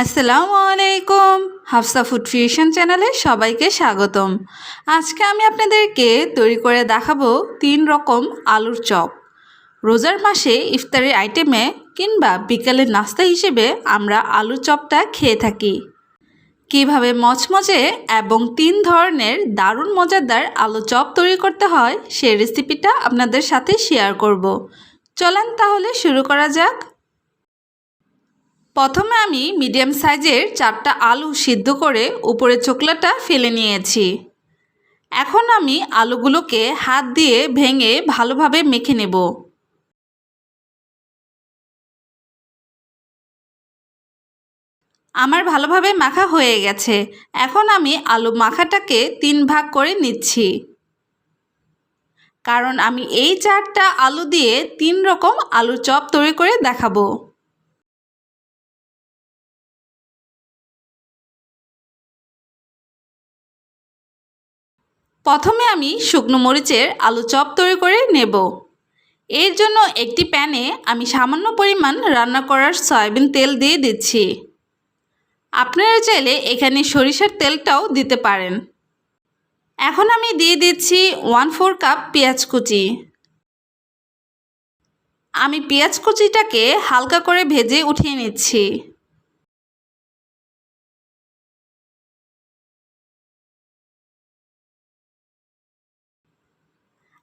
আসসালামু আলাইকুম। Hafsa food fusion চ্যানেলে সবাইকে স্বাগতম। আজকে আমি আপনাদেরকে তৈরি করে দেখাবো 3 রকম আলুর চপ। রোজার মাসে ইফতারের আইটেমে কিংবা বিকালের নাস্তা হিসেবে আমরা আলুর চপটা খেয়ে থাকি। কিভাবে মচমচে এবং 3 ধরনের দারুণ মজাদার আলু চপ তৈরি করতে হয় সেই রেসিপিটা আপনাদের সাথে শেয়ার করব। চলেন তাহলে শুরু করা যাক। প্রথমে আমি মিডিয়াম সাইজের 4টা আলু সিদ্ধ করে উপরের চোকলাটা ফেলে নিয়েছি। এখন আমি আলুগুলোকে হাত দিয়ে ভেঙে ভালোভাবে মেখে নেব। আমার ভালোভাবে মাখা হয়ে গেছে। এখন আমি আলু মাখাটাকে 3 ভাগ করে নিচ্ছি, কারণ আমি এই 4টা আলু দিয়ে 3 রকম আলুর চপ তৈরি করে দেখাবো। প্রথমে আমি শুকনো মরিচের আলু চপ তৈরি করে নেব। এর জন্য একটি প্যানে আমি সামান্য পরিমাণ রান্না করার সয়াবিন তেল দিয়ে দিচ্ছি। আপনারা চাইলে এখানে সরিষার তেলটাও দিতে পারেন। এখন আমি দিয়ে দিচ্ছি 1/4 কাপ পেঁয়াজ কুচি। আমি পেঁয়াজ কুচিটাকে হালকা করে ভেজে উঠিয়ে নিচ্ছি।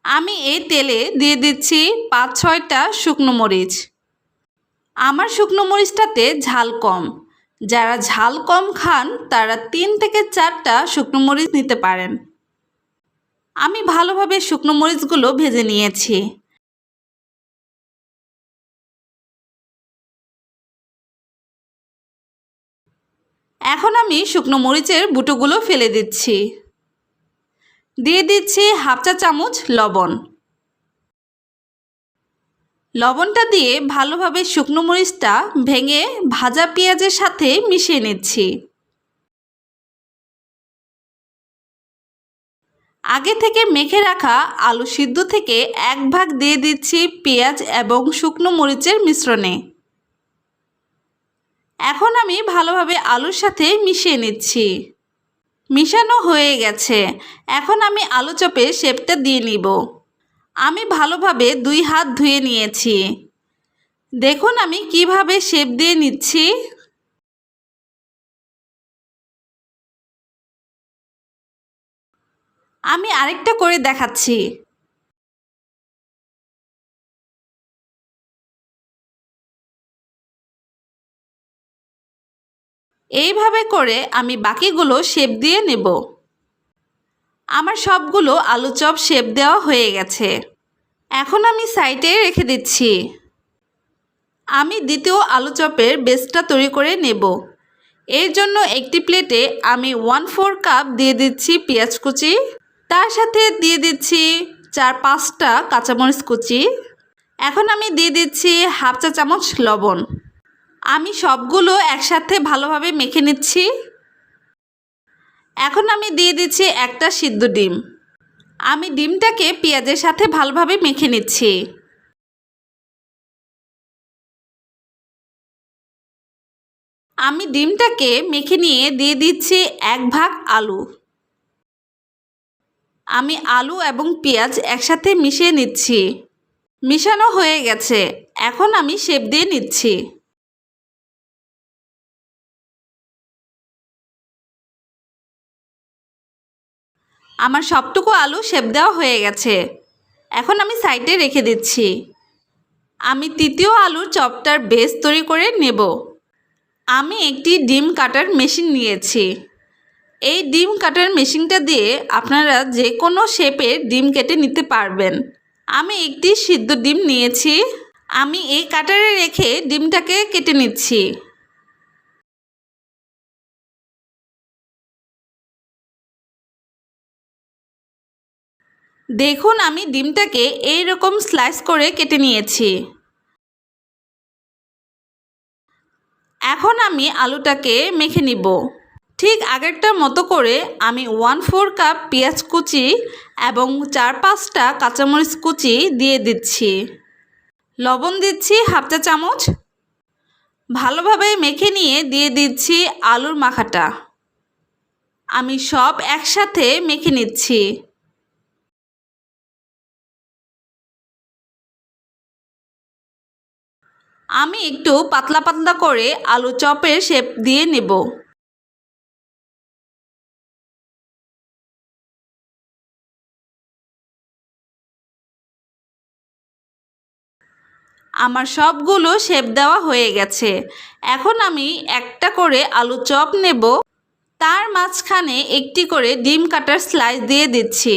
আমি এই তেলে দিয়ে দিচ্ছি 5-6টা শুকনো মরিচ। আমার শুকনো মরিচটাতে ঝাল কম। যারা ঝাল কম খান তারা 3 থেকে 4টা শুকনো মরিচ নিতে পারেন। আমি ভালোভাবে শুকনো মরিচগুলো ভেজে নিয়েছি। এখন আমি শুকনো মরিচের বুটোগুলো ফেলে দিচ্ছি। দিয়ে দিচ্ছি 1/2 চা চামচ লবণ। লবণটা দিয়ে ভালোভাবে শুকনো মরিচটা ভেঙে ভাজা পেঁয়াজের সাথে মিশিয়ে নিচ্ছি। আগে থেকে মেখে রাখা আলু সিদ্ধ থেকে 1 ভাগ দিয়ে দিচ্ছি পেঁয়াজ এবং শুকনো মরিচের মিশ্রণে। এখন আমি ভালোভাবে আলুর সাথে মিশিয়ে নিচ্ছি। মিশানো হয়ে গেছে। এখন আমি আলু চপের শেপটা দিয়ে নিব। আমি ভালোভাবে 2 হাত ধুয়ে নিয়েছি। দেখুন আমি কিভাবে শেপ দিয়ে নিচ্ছি। আমি আরেকটা করে দেখাচ্ছি। এইভাবে করে আমি বাকিগুলো শেপ দিয়ে নেব। আমার সবগুলো আলু চপ শেপ দেওয়া হয়ে গেছে। এখন আমি সাইডে রেখে দিচ্ছি। আমি দ্বিতীয় আলু চপের বেসটা তৈরি করে নেব। এর জন্য একটি প্লেটে আমি 1/4 কাপ দিয়ে দিচ্ছি পেঁয়াজ কুচি। তার সাথে দিয়ে দিচ্ছি 4-5টা কাঁচামরিচ কুচি। এখন আমি দিয়ে দিচ্ছি 1/2 চা চামচ লবণ। আমি সবগুলো একসাথে ভালোভাবে মেখে নিচ্ছি। এখন আমি দিয়ে দিচ্ছি একটা সিদ্ধ ডিম। আমি ডিমটাকে পেঁয়াজের সাথে ভালোভাবে মেখে নিচ্ছি। আমি ডিমটাকে মেখে নিয়ে দিয়ে দিচ্ছি 1 ভাগ আলু। আমি আলু এবং পেঁয়াজ একসাথে মিশিয়ে নিচ্ছি। মিশানো হয়ে গেছে। এখন আমি শেপ দিয়ে নিচ্ছি। আমার সবটুকু আলু শেপ দেওয়া হয়ে গেছে। এখন আমি সাইডে রেখে দিচ্ছি। আমি তৃতীয় আলুর চপটার বেস তৈরি করে নেব। আমি একটি ডিম কাটার মেশিন নিয়েছি। এই ডিম কাটার মেশিনটা দিয়ে আপনারা যে কোনো শেপের ডিম কেটে নিতে পারবেন। আমি একটি সিদ্ধ ডিম নিয়েছি। আমি এই কাটারে রেখে ডিমটাকে কেটে নিচ্ছি। দেখুন আমি ডিমটাকে এই রকম স্লাইস করে কেটে নিয়েছি। এখন আমি আলুটাকে মেখে নিব। ঠিক আগেরটার মতো করে আমি 1/4 কাপ পেঁয়াজ কুচি এবং 4-5টা কাঁচামরিচ কুচি দিয়ে দিচ্ছি। লবণ দিচ্ছি 1/2 চা চামচ। ভালোভাবে মেখে নিয়ে দিয়ে দিচ্ছি আলুর মাখাটা। আমি সব একসাথে মেখে নিচ্ছি। আমি একটু পাতলা পাতলা করে আলু চপের শেপ দিয়ে নেব। আমার সবগুলো শেপ দেওয়া হয়ে গেছে। এখন আমি একটা করে আলু চপ নেব, তার মাঝখানে একটি করে ডিম কাটার স্লাইস দিয়ে দিচ্ছি।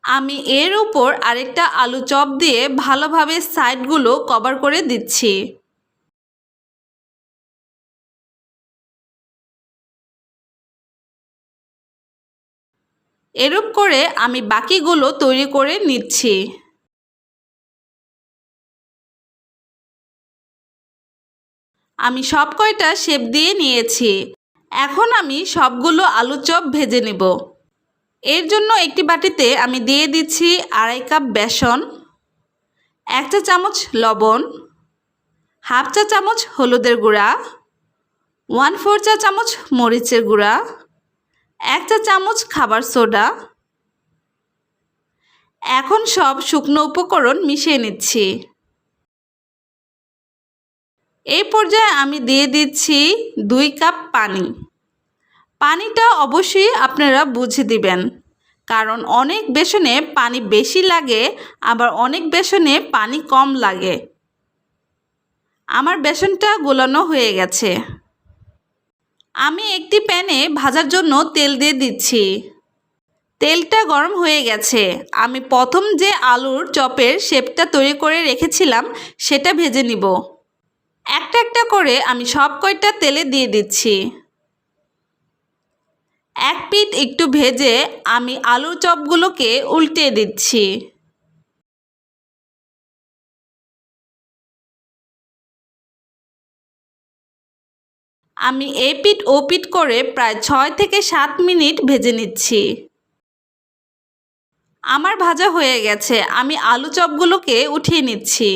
আমি এর উপর আরেকটা আলু চপ দিয়ে ভালোভাবে সাইডগুলো কভার করে দিচ্ছি। এরূপ করে আমি বাকিগুলো তৈরি করে নিচ্ছি। আমি সব কয়টা শেপ দিয়ে নিয়েছি। এখন আমি সবগুলো আলু চপ ভেজে নেব। এর জন্য একটি বাটিতে আমি দিয়ে দিচ্ছি 2.5 কাপ বেসন, 1 চা চামচ লবণ, 1/2 চা চামচ হলুদের গুঁড়া, 1/4 চা চামচ মরিচের গুঁড়া, 1 চা চামচ খাবার সোডা। এখন সব শুকনো উপকরণ মিশিয়ে নিচ্ছি। এই পর্যায়ে আমি দিয়ে দিচ্ছি 2 কাপ পানি। পানিটা অবশ্যই আপনারা বুঝে দিবেন, কারণ অনেক বেসনে পানি বেশি লাগে, আবার অনেক বেসনে পানি কম লাগে। আমার বেসনটা গোলানো হয়ে গেছে। আমি একটি প্যানে ভাজার জন্য তেল দিয়ে দিচ্ছি। তেলটা গরম হয়ে গেছে। আমি প্রথম যে আলুর চপের শেপটা তৈরি করে রেখেছিলাম সেটা ভেজে নিব। একটা একটা করে আমি সব কয়টা তেলে দিয়ে দিচ্ছি। এক পিঠ একটু ভেজে আমি আলুর চপগুলোকে উল্টে দিচ্ছি। আমি এই পিঠ ও পিঠ করে প্রায় 6 থেকে 7 মিনিট ভেজে নিচ্ছি। আমার ভাজা হয়ে গেছে। আমি আলু চপগুলোকে উঠিয়ে নিচ্ছি।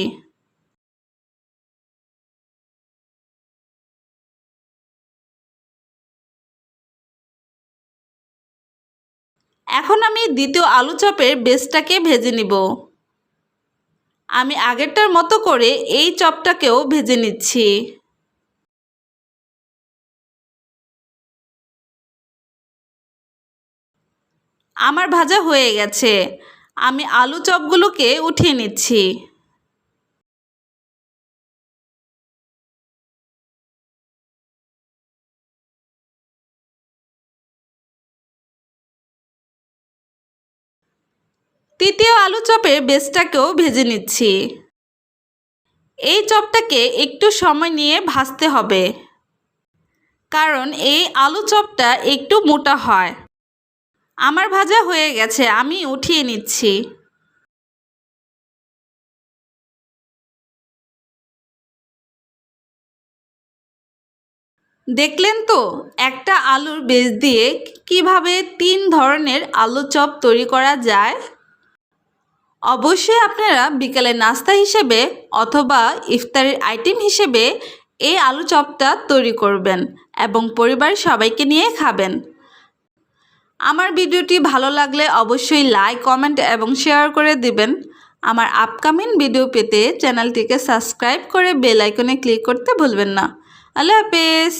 এখন আমি দ্বিতীয় আলু চপের বেসটাকে ভেজে নিব। আমি আগেরটার মতো করে এই চপটাকেও ভেজে নিচ্ছি। আমার ভাজা হয়ে গেছে। আমি আলু চপগুলোকে উঠিয়ে নিচ্ছি। তৃতীয় আলু চপের বেসটাকেও ভেজে নিচ্ছি। এই চপটাকে একটু সময় নিয়ে ভাজতে হবে, কারণ এই আলু চপটা একটু মোটা হয়। আমার ভাজা হয়ে গেছে। আমি উঠিয়ে নিচ্ছি। দেখলেন তো একটা আলুর বেস দিয়ে কিভাবে 3 ধরনের আলু চপ তৈরি করা যায়। অবশ্যই আপনারা বিকালে নাস্তা হিসেবে অথবা ইফতারের আইটেম হিসেবে এই আলু চপটা তৈরি করবেন এবং পরিবারের সবাইকে নিয়ে খাবেন। আমার ভিডিওটি ভালো লাগলে অবশ্যই লাইক, কমেন্ট এবং শেয়ার করে দিবেন। আমার আপকামিং ভিডিও পেতে চ্যানেলটিকে সাবস্ক্রাইব করে বেল আইকনে ক্লিক করতে ভুলবেন না। আল্লাহ হাফেজ।